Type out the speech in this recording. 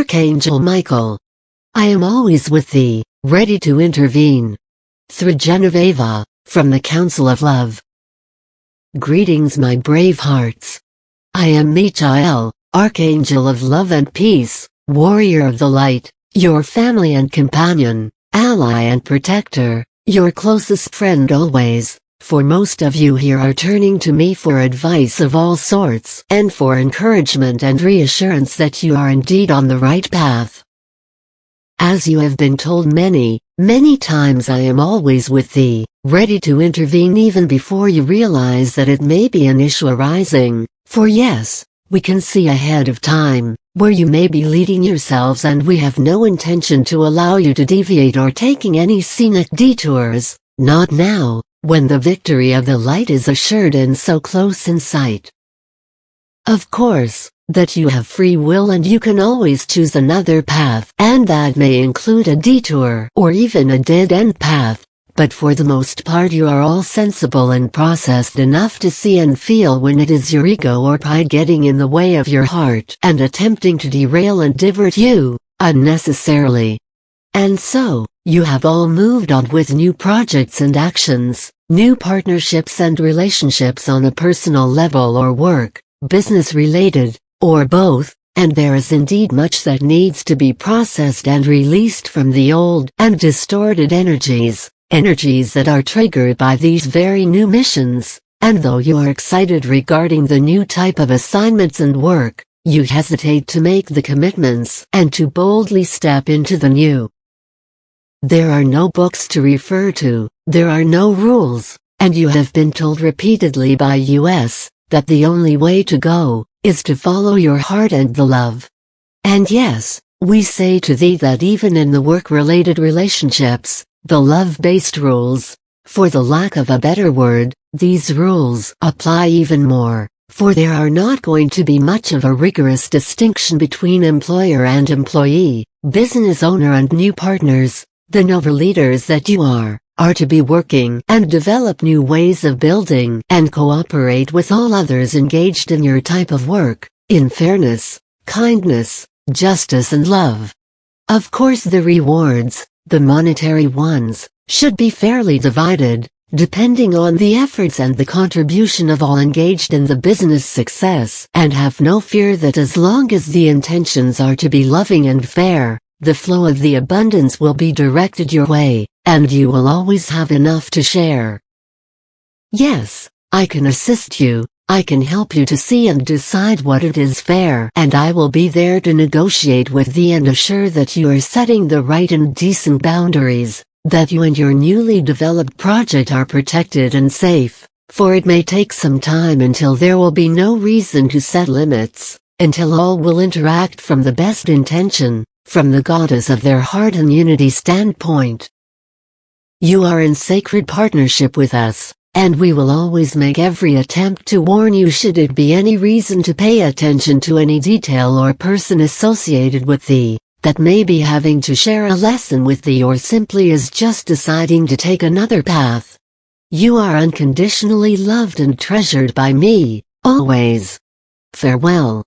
Archangel Michael. I am always with thee, ready to intervene. Through Genoveva, from the Council of Love. Greetings, my brave hearts. I am Michael, Archangel of Love and Peace, Warrior of the Light, your family and companion, ally and protector, your closest friend always. For most of you here are turning to me for advice of all sorts and for encouragement and reassurance that you are indeed on the right path. As you have been told many, many times, I am always with thee, ready to intervene even before you realize that it may be an issue arising, for yes, we can see ahead of time, where you may be leading yourselves, and we have no intention to allow you to deviate or taking any scenic detours, not now, when the victory of the light is assured and so close in sight. Of course, that you have free will and you can always choose another path, and that may include a detour or even a dead-end path, but for the most part you are all sensible and processed enough to see and feel when it is your ego or pride getting in the way of your heart and attempting to derail and divert you, unnecessarily. And so, you have all moved on with new projects and actions, new partnerships and relationships on a personal level or work, business-related, or both, and there is indeed much that needs to be processed and released from the old and distorted energies that are triggered by these very new missions, and though you are excited regarding the new type of assignments and work, you hesitate to make the commitments and to boldly step into the new. There are no books to refer to, there are no rules, and you have been told repeatedly by us that the only way to go is to follow your heart and the love. And yes, we say to thee that even in the work-related relationships, the love-based rules, for the lack of a better word, these rules apply even more, for there are not going to be much of a rigorous distinction between employer and employee, business owner and new partners. The noble leaders that you are to be working and develop new ways of building and cooperate with all others engaged in your type of work, in fairness, kindness, justice and love. Of course the rewards, the monetary ones, should be fairly divided, depending on the efforts and the contribution of all engaged in the business success, and have no fear that as long as the intentions are to be loving and fair, the flow of the abundance will be directed your way, and you will always have enough to share. Yes, I can assist you, I can help you to see and decide what it is fair, and I will be there to negotiate with thee and assure that you are setting the right and decent boundaries, that you and your newly developed project are protected and safe, for it may take some time until there will be no reason to set limits, until all will interact from the best intention, from the goddess of their heart and unity standpoint. You are in sacred partnership with us, and we will always make every attempt to warn you should it be any reason to pay attention to any detail or person associated with thee, that may be having to share a lesson with thee or simply is just deciding to take another path. You are unconditionally loved and treasured by me, always. Farewell.